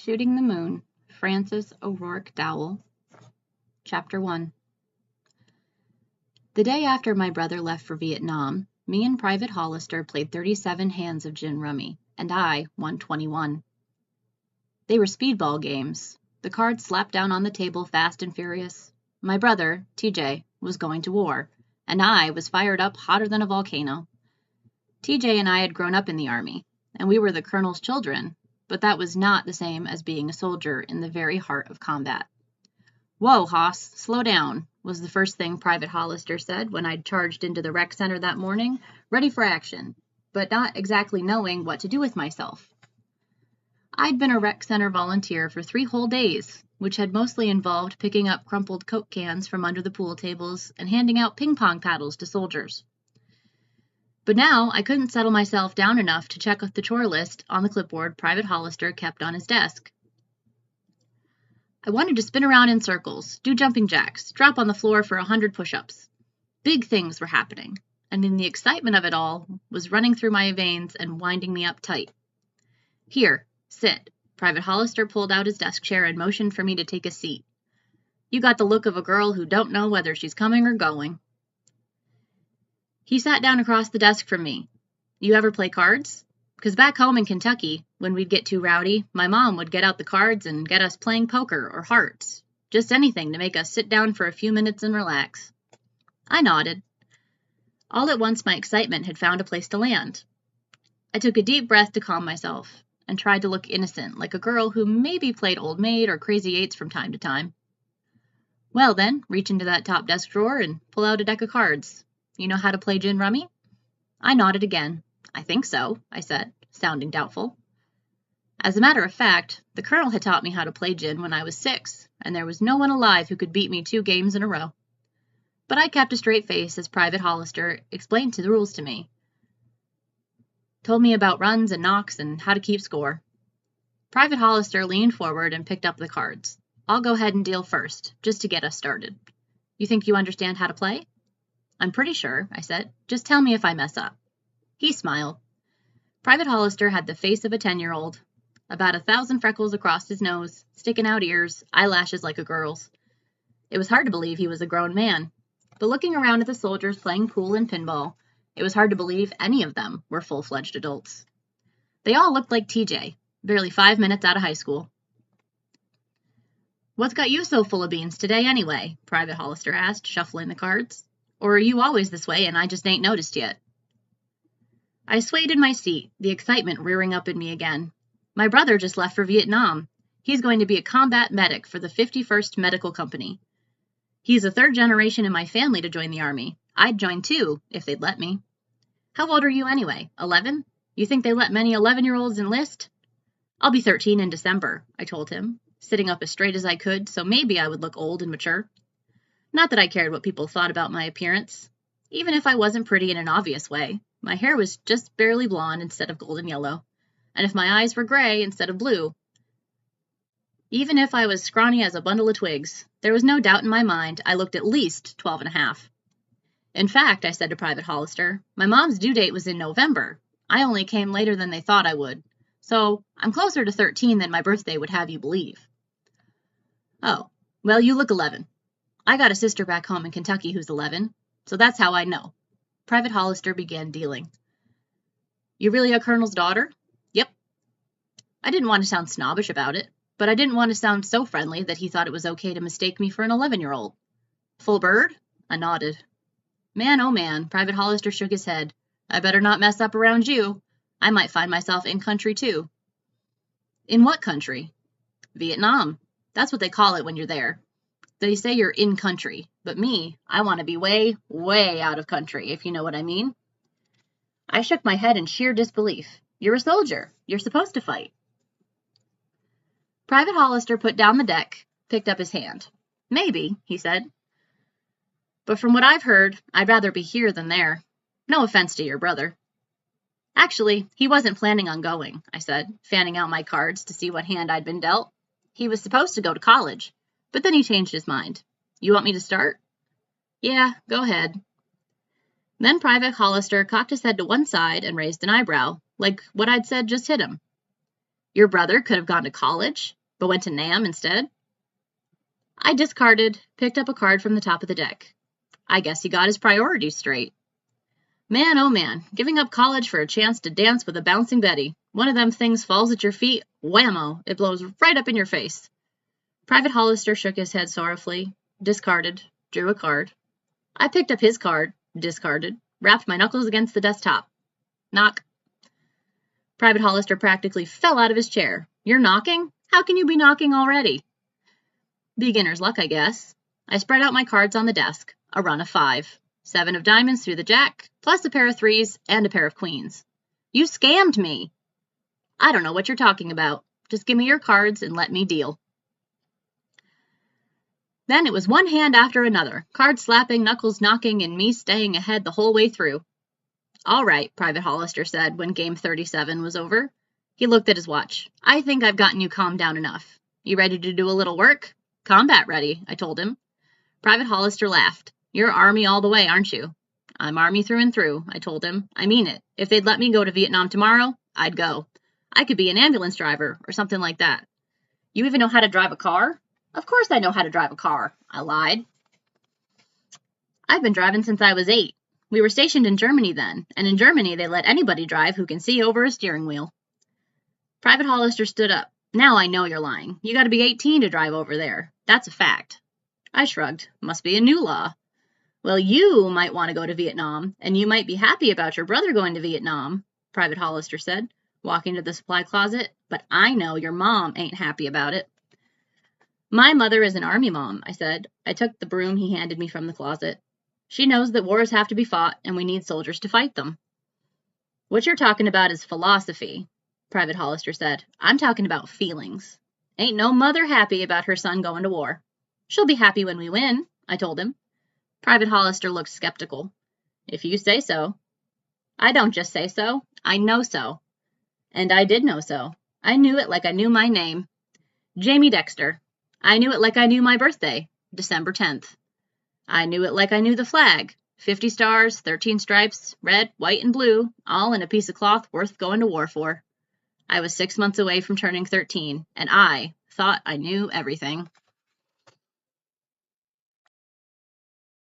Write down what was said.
Shooting the Moon, Francis O'Rourke Dowell. Chapter 1. The day after my brother left for Vietnam, me and Private Hollister played 37 hands of gin rummy, and I won 21. They were speedball games. The cards slapped down on the table fast and furious. My brother, TJ, was going to war, and I was fired up hotter than a volcano. TJ and I had grown up in the Army, and we were the colonel's children, but that was not the same as being a soldier in the very heart of combat. "Whoa, Hoss, slow down," was the first thing Private Hollister said when I'd charged into the rec center that morning, ready for action, but not exactly knowing what to do with myself. I'd been a rec center volunteer for 3 whole days, which had mostly involved picking up crumpled Coke cans from under the pool tables and handing out ping-pong paddles to soldiers. But now I couldn't settle myself down enough to check off the chore list on the clipboard Private Hollister kept on his desk. I wanted to spin around in circles, do jumping jacks, drop on the floor for 100 push-ups. Big things were happening, and in the excitement of it all was running through my veins and winding me up tight. "Here, sit." Private Hollister pulled out his desk chair and motioned for me to take a seat. "You got the look of a girl who don't know whether she's coming or going." He sat down across the desk from me. "You ever play cards? Because back home in Kentucky, when we'd get too rowdy, my mom would get out the cards and get us playing poker or hearts. Just anything to make us sit down for a few minutes and relax." I nodded. All at once my excitement had found a place to land. I took a deep breath to calm myself and tried to look innocent, like a girl who maybe played Old Maid or Crazy Eights from time to time. "Well then, reach into that top desk drawer and pull out a deck of cards. You know how to play gin rummy?" I nodded again. "I think so," I said, sounding doubtful. As a matter of fact, the colonel had taught me how to play gin when I was 6, and there was no one alive who could beat me 2 games in a row. But I kept a straight face as Private Hollister explained the rules to me. Told me about runs and knocks and how to keep score. Private Hollister leaned forward and picked up the cards. "I'll go ahead and deal first, just to get us started. You think you understand how to play?" "I'm pretty sure," I said. "Just tell me if I mess up." He smiled. Private Hollister had the face of a 10-year-old, about 1,000 freckles across his nose, sticking out ears, eyelashes like a girl's. It was hard to believe he was a grown man, but looking around at the soldiers playing pool and pinball, it was hard to believe any of them were full-fledged adults. They all looked like TJ, barely 5 minutes out of high school. "What's got you so full of beans today anyway?" Private Hollister asked, shuffling the cards. "Or are you always this way and I just ain't noticed yet?" I swayed in my seat, the excitement rearing up in me again. My brother just left for Vietnam. He's going to be a combat medic for the 51st Medical Company. He's the 3rd generation in my family to join the Army. I'd join too, if they'd let me. "How old are you anyway? 11? You think they let many 11-year-olds enlist?" "I'll be 13 in December," I told him, sitting up as straight as I could so maybe I would look old and mature. Not that I cared what people thought about my appearance. Even if I wasn't pretty in an obvious way, my hair was just barely blonde instead of golden yellow, and if my eyes were gray instead of blue, even if I was scrawny as a bundle of twigs, there was no doubt in my mind I looked at least 12 and a half. "In fact," I said to Private Hollister, "my mom's due date was in November. I only came later than they thought I would, so I'm closer to 13 than my birthday would have you believe." "Oh, well, you look 11. I got a sister back home in Kentucky who's 11, so that's how I know." Private Hollister began dealing. "You really a colonel's daughter?" "Yep." I didn't want to sound snobbish about it, but I didn't want to sound so friendly that he thought it was okay to mistake me for an 11-year-old. "Full bird?" I nodded. Man, oh man, Private Hollister shook his head. "I better not mess up around you. I might find myself in country too." "In what country?" "Vietnam. That's what they call it when you're there. They say you're in country, but me, I want to be way, way out of country, if you know what I mean." I shook my head in sheer disbelief. "You're a soldier. You're supposed to fight." Private Hollister put down the deck, picked up his hand. "Maybe," he said. "But from what I've heard, I'd rather be here than there. No offense to your brother." "Actually, he wasn't planning on going," I said, fanning out my cards to see what hand I'd been dealt. "He was supposed to go to college, but then he changed his mind. You want me to start?" "Yeah, go ahead." Then Private Hollister cocked his head to one side and raised an eyebrow, like what I'd said just hit him. Your brother could have gone to college, but went to NAM instead. I discarded, picked up a card from the top of the deck. I guess he got his priorities straight. Man, oh man, giving up college for a chance to dance with a bouncing Betty. One of them things falls at your feet, whammo, it blows right up in your face. Private Hollister shook his head sorrowfully, discarded, drew a card. I picked up his card, discarded, rapped my knuckles against the desktop. Knock. Private Hollister practically fell out of his chair. You're knocking? How can you be knocking already? Beginner's luck, I guess. I spread out my cards on the desk. A run of 5. 7 of diamonds through the jack, plus a pair of 3s and a pair of queens. You scammed me. I don't know what you're talking about. Just give me your cards and let me deal. Then it was one hand after another, cards slapping, knuckles knocking, and me staying ahead the whole way through. All right, Private Hollister said when game 37 was over. He looked at his watch. I think I've gotten you calmed down enough. You ready to do a little work? Combat ready, I told him. Private Hollister laughed. You're Army all the way, aren't you? I'm Army through and through, I told him. I mean it. If they'd let me go to Vietnam tomorrow, I'd go. I could be an ambulance driver or something like that. You even know how to drive a car? Of course I know how to drive a car, I lied. I've been driving since I was 8. We were stationed in Germany then, and in Germany they let anybody drive who can see over a steering wheel. Private Hollister stood up. Now I know you're lying. You got to be 18 to drive over there. That's a fact. I shrugged. Must be a new law. Well, you might want to go to Vietnam, and you might be happy about your brother going to Vietnam, Private Hollister said, walking to the supply closet, but I know your mom ain't happy about it. My mother is an Army mom, I said. I took the broom he handed me from the closet. She knows that wars have to be fought, and we need soldiers to fight them. What you're talking about is philosophy, Private Hollister said. I'm talking about feelings. Ain't no mother happy about her son going to war. She'll be happy when we win, I told him. Private Hollister looked skeptical. If you say so. I don't just say so. I know so. And I did know so. I knew it like I knew my name. Jamie Dexter. I knew it like I knew my birthday, December 10th. I knew it like I knew the flag. 50 stars, 13 stripes, red, white, and blue, all in a piece of cloth worth going to war for. I was 6 months away from turning 13, and I thought I knew everything.